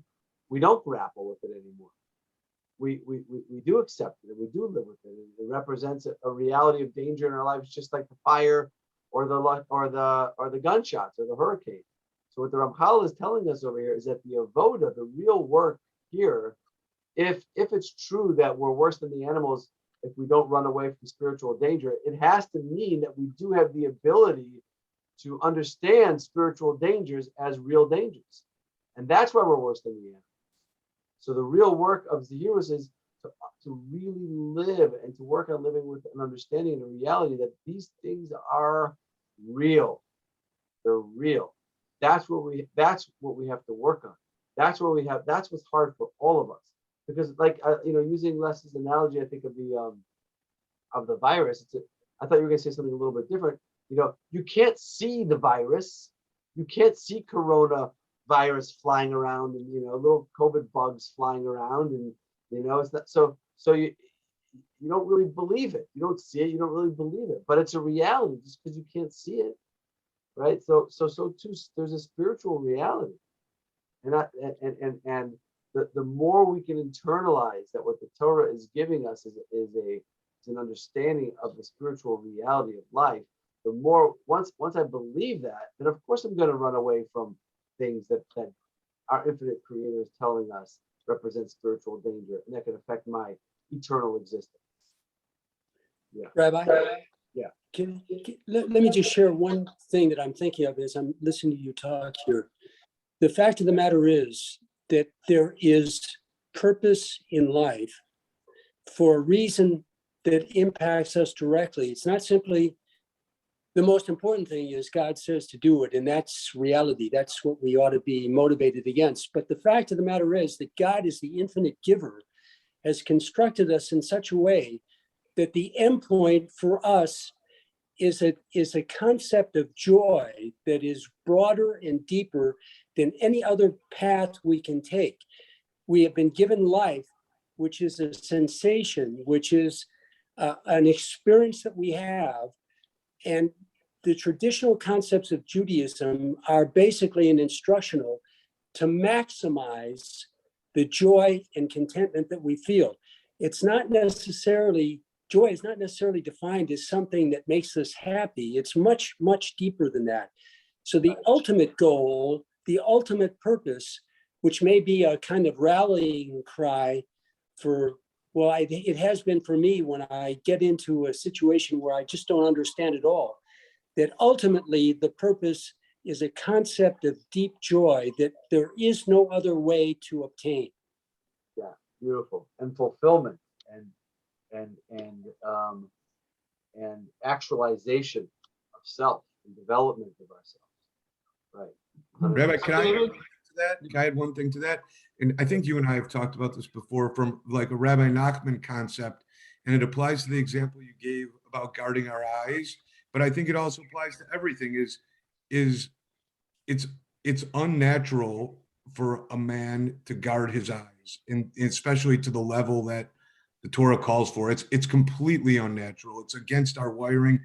we don't grapple with it anymore. We do accept it and we do live with it. It represents a reality of danger in our lives, just like the fire or the gunshots or the hurricane. So what the Ramchal is telling us over here is that the avoda, the real work here, if it's true that we're worse than the animals if we don't run away from spiritual danger, it has to mean that we do have the ability to understand spiritual dangers as real dangers. And that's why we're worse than the animals. So the real work of Zehirus is to really live and to work on living with an understanding and a reality that these things are real. They're real. That's what we have to work on. That's what's hard for all of us. Because like, using Les's analogy, I think of the virus, I thought you were going to say something a little bit different. You can't see the virus. You can't see coronavirus flying around and, little COVID bugs flying around. And, it's not, so you don't really believe it. You don't see it. You don't really believe it, but it's a reality just because you can't see it. Right. So too, there's a spiritual reality. And the more we can internalize that what the Torah is giving us is an understanding of the spiritual reality of life, the more once I believe that, then of course I'm going to run away from things that our infinite creator is telling us represent spiritual danger, and that can affect my eternal existence. Yeah. Rabbi? Yeah. Let me just share one thing that I'm thinking of as I'm listening to you talk here. The fact of the matter is that there is purpose in life for a reason that impacts us directly. It's not simply the most important thing is God says to do it, and that's reality. That's what we ought to be motivated against. But the fact of the matter is that God is the infinite giver, has constructed us in such a way that the endpoint for us is a concept of joy that is broader and deeper than any other path we can take. We have been given life, which is a sensation, which is an experience that we have. And the traditional concepts of Judaism are basically an instructional to maximize the joy and contentment that we feel. Joy is not necessarily defined as something that makes us happy. It's much, much deeper than that. So the ultimate goal, the ultimate purpose, which may be a kind of rallying cry it has been for me when I get into a situation where I just don't understand it all, that ultimately the purpose is a concept of deep joy that there is no other way to obtain. Yeah, beautiful. And fulfillment and actualization of self and development of ourselves. Right. Rabbi, can I add one thing to that? Can I add one thing to that? And I think you and I have talked about this before from like a Rabbi Nachman concept, and it applies to the example you gave about guarding our eyes. But I think it also applies to everything. It's unnatural for a man to guard his eyes, and especially to the level that the Torah calls for. It's completely unnatural. It's against our wiring.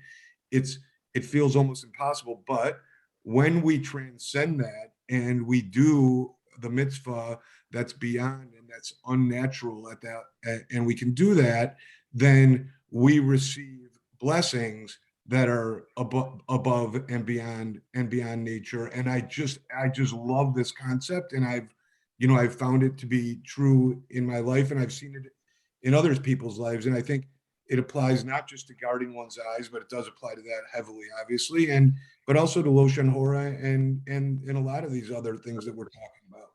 It feels almost impossible. But when we transcend that and we do the mitzvah that's beyond and that's unnatural at that, and we can do that, then we receive blessings that are above and beyond nature. And I just love this concept, and I've found it to be true in my life, and I've seen it in other people's lives. And I think it applies not just to guarding one's eyes, but it does apply to that heavily, obviously, but also to Loshan Hora and a lot of these other things that we're talking about.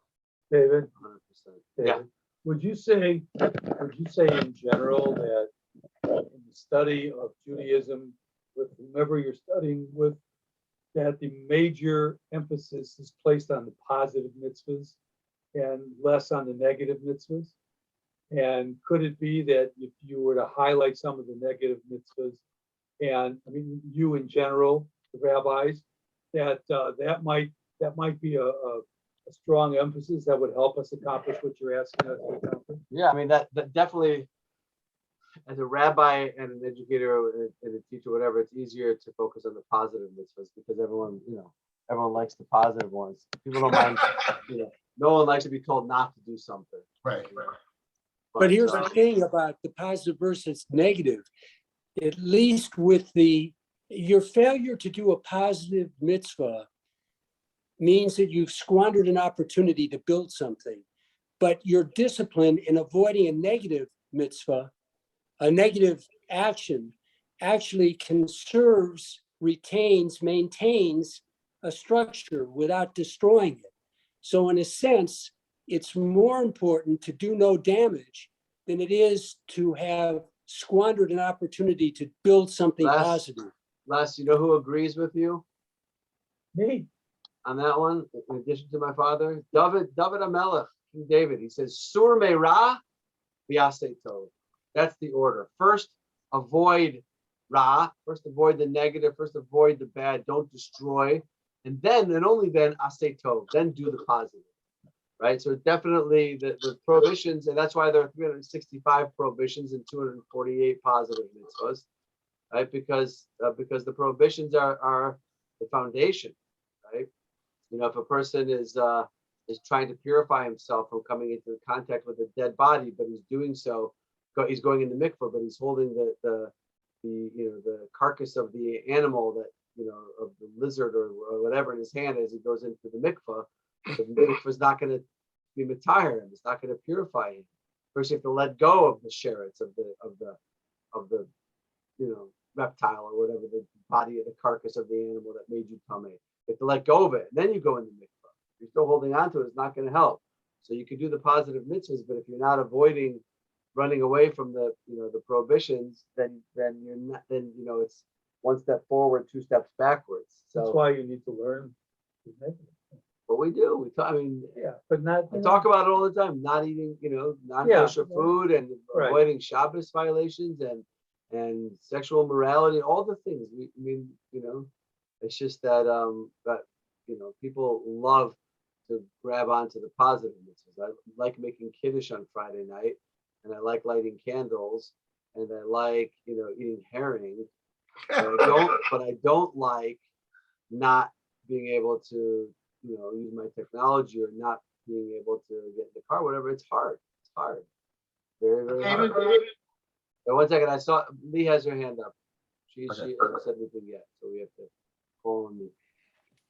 David, 100%. David, would you say in general that in the study of Judaism with whomever you're studying with, that the major emphasis is placed on the positive mitzvahs and less on the negative mitzvahs? And could it be that if you were to highlight some of the negative mitzvahs, and I mean you in general, the rabbis, that that might be a strong emphasis that would help us accomplish what you're asking us to accomplish? Yeah, I mean, that definitely, as a rabbi and an educator and a teacher, whatever, it's easier to focus on the positive mitzvahs because everyone, everyone likes the positive ones. People don't mind, no one likes to be told not to do something. Right. But here's the thing about the positive versus negative. At least with your failure to do a positive mitzvah means that you've squandered an opportunity to build something. But your discipline in avoiding a negative mitzvah, a negative action, actually conserves, retains, maintains a structure without destroying it. So in a sense, it's more important to do no damage than it is to have squandered an opportunity to build something positive. Les, you know who agrees with you Me. on that one? In addition to my father, David Amelech, King David. He says, "Sur me ra, v'yaseh tov." That's the order. First, avoid ra. First, avoid the negative. First, avoid the bad. Don't destroy, and then, and only then, aseh tov. Then do the positive. Right. So definitely the prohibitions, and that's why there are 365 prohibitions and 248 positive mitzvahs. Right, because the prohibitions are the foundation, right? If a person is trying to purify himself from coming into contact with a dead body, but he's doing so, he's going in the mikvah, but he's holding the carcass of the animal of the lizard or whatever in his hand as he goes into the mikvah. The mikvah is not going to be matahir him. It's not going to purify him. First, you have to let go of the sherets of the reptile or whatever, the body of the carcass of the animal that made you tummy. You have to let go of it, and then you go in the mikvah. If you're still holding on to it, it's not going to help. So you can do the positive mitzvahs, but if you're not avoiding running away from the prohibitions, then you're not. Then it's one step forward, two steps backwards. So That's why you need to learn. what we do, But not. I talk about it all the time. Not eating, non-kosher food and avoiding Shabbos violations and sexual morality, all the things. It's just that people love to grab onto the positive mitzvahs. I like making kiddush on Friday night, and I like lighting candles, and I like eating herring. But I don't like not being able to use my technology or not being able to get in the car, whatever. It's hard. It's hard. Very, very hard. But 1 second, I saw Lee has her hand up. She hasn't said anything yet, so we have to call on me.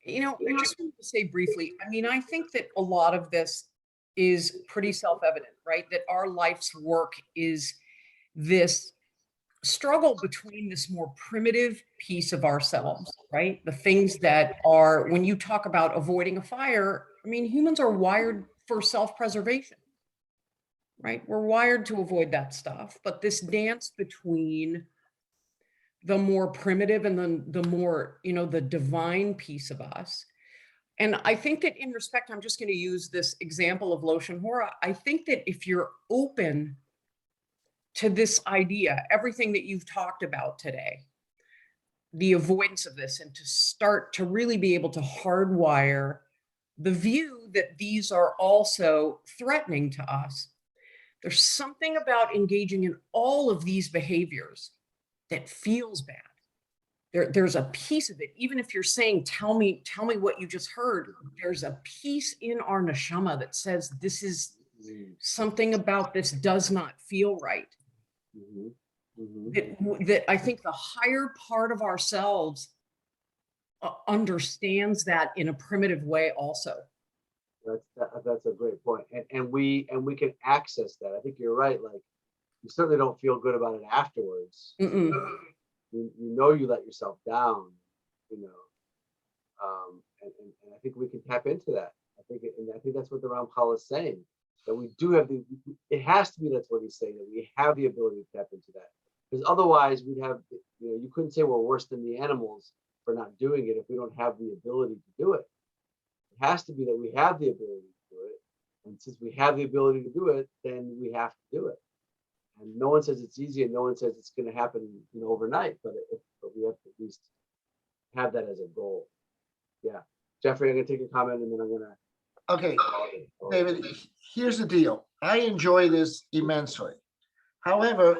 I just wanted to say briefly, I think that a lot of this is pretty self-evident, right? That our life's work is this struggle between this more primitive piece of ourselves, right? The things that are, when you talk about avoiding a fire, humans are wired for self-preservation, right? We're wired to avoid that stuff. But this dance between the more primitive and then the more, the divine piece of us. And I think that in respect, I'm just going to use this example of Loshen Hora. I think that if you're open to this idea, everything that you've talked about today, the avoidance of this, and to start to really be able to hardwire the view that these are also threatening to us. There's something about engaging in all of these behaviors that feels bad. There's a piece of it, even if you're saying, tell me what you just heard, there's a piece in our neshama that says this is something about this does not feel right. That I think the higher part of ourselves understands that in a primitive way also. That's a great point. And we can access that. I think you're right. Like, you certainly don't feel good about it afterwards. You let yourself down, and I think we can tap into that. I think that's what the Ramchal is saying, that we do have it has to be, that's what he's saying, that we have the ability to tap into that. Because otherwise we'd have, you couldn't say we're worse than the animals for not doing it if we don't have the ability to do it. It has to be that we have the ability to do it. And since we have the ability to do it, then we have to do it. And no one says it's easy, and no one says it's going to happen, overnight. But we have to at least have that as a goal. Yeah, Jeffrey, I'm going to take a comment, and then I'm going to. Okay, David, here's the deal. I enjoy this immensely. However,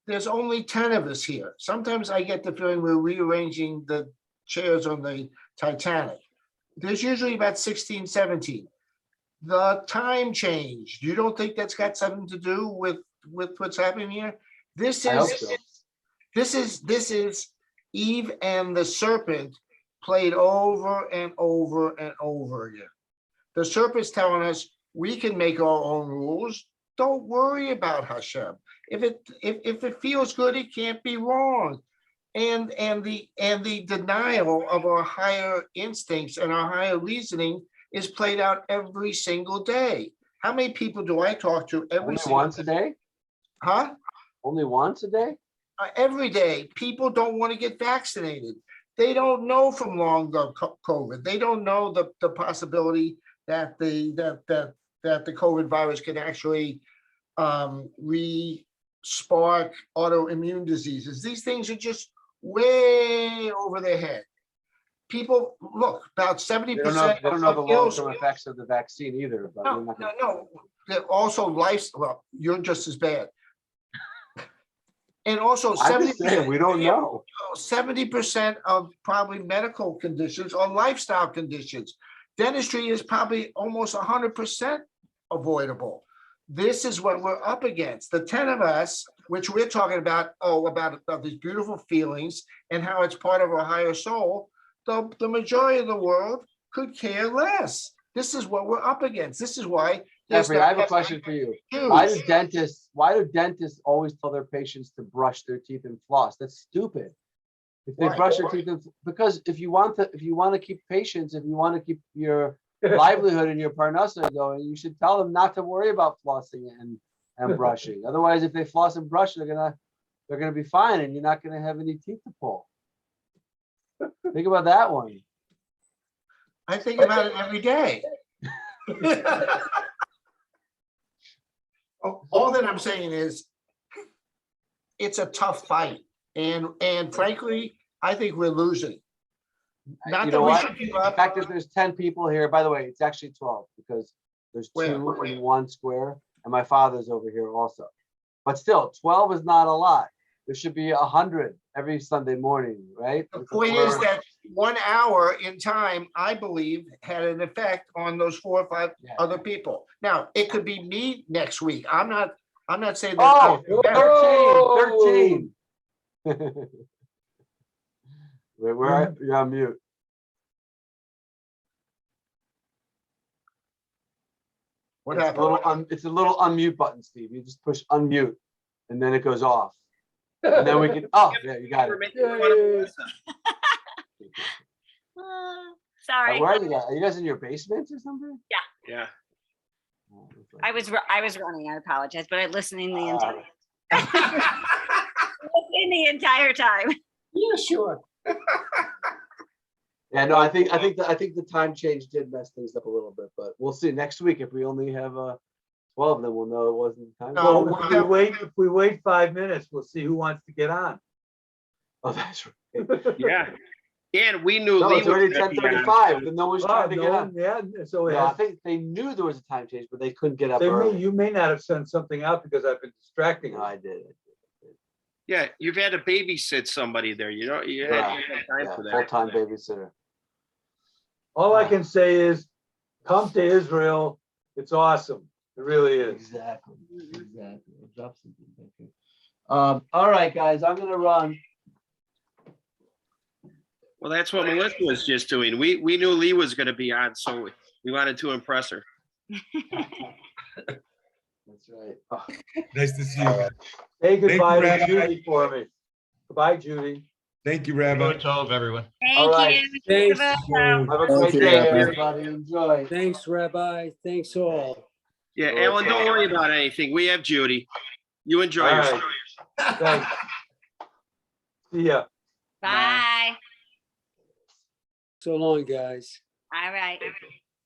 there's only 10 of us here. Sometimes I get the feeling we're rearranging the chairs on the Titanic. There's usually about 16, 17. The time changed. You don't think that's got something to do with what's happening here? This I hope is so. this is Eve and the serpent played over and over and over again. The serpent's telling us we can make our own rules. Don't worry about Hashem. If it feels good, it can't be wrong. And the denial of our higher instincts and our higher reasoning is played out every single day. How many people do I talk to every single Once a day? Huh? Only once a day? Every day, people don't want to get vaccinated. They don't know from long ago COVID. They don't know the possibility that the COVID virus can actually re-spark autoimmune diseases. These things are just way over their head. People, look, about 70%. They don't know the long-term effects of the vaccine either. But No. They're also well, you're just as bad. And also I'm just saying, we don't know. 70% of probably medical conditions or lifestyle conditions. Dentistry is probably almost 100% avoidable. This is what we're up against. The 10 of us, which we're talking about, about these beautiful feelings and how it's part of our higher soul, the majority of the world could care less. This is what we're up against. This is why. Jeffrey, I have a question for you. Why do dentists always tell their patients to brush their teeth and floss? That's stupid. If they brush their teeth, because if you want to keep patients, if you want to keep your livelihood and your parnassa going, you should tell them not to worry about flossing and brushing. Otherwise, if they floss and brush, they're gonna be fine, and you're not gonna have any teeth to pull. Think about that one. I think about it every day. All that I'm saying is it's a tough fight. And frankly, I think we're losing. Not that we should give The up. fact that there's 10 people here, by the way, it's actually 12 because there's Where? 2 in one square, and my father's over here also. But still, 12 is not a lot. There should be 100 every Sunday morning, right? The point is that 1 hour in time, I believe, had an effect on those 4 or 5 other people. Now, it could be me next week. I'm not saying that. Oh, 13. Wait, you're on mute. What happened? It's a little unmute button, Steve. You just push unmute, and then it goes off. And then we can. Oh, yeah, you got it. Sorry. Where are you guys? Are you guys in your basement or something? Yeah. Oh, I was running. I apologize, but I listened in the entire the entire time. Yeah, sure. Yeah, no, I think the time change did mess things up a little bit, but we'll see next week. If we only have 12, then we'll know it wasn't time. No. Well, if we wait 5 minutes, we'll see who wants to get on. Oh, that's right. Yeah. And we knew No, Lee it's already was gonna be on. 10:35. Then no one's trying to get on. Yeah, so Yeah, I think they knew there was a time change, but they couldn't get up early. you may not have sent something out because I've been distracting No, you. I did. Yeah, you've had to babysit somebody there. You had time for that. Full-time babysitter. All I can say is, come to Israel. It's awesome. It really is. Exactly. I'll drop something back here. All right, guys, I'm gonna run. Well, that's what Melissa was just doing. We knew Lee was going to be on, so we wanted to impress her. That's right. Oh, Nice to see you. Say goodbye to Rabbi. Judy for me. Goodbye, Judy. Thank you, Rabbi. everyone. Thank All right. you. Thanks, Goodbye. have a Thank great you, day, Rabbi. everybody. Enjoy. Thanks, Rabbi. Thanks all. Yeah, Alan, don't worry about anything. We have Judy. You enjoy All yourself. right. Thanks. See ya. Bye. So long, guys. All right.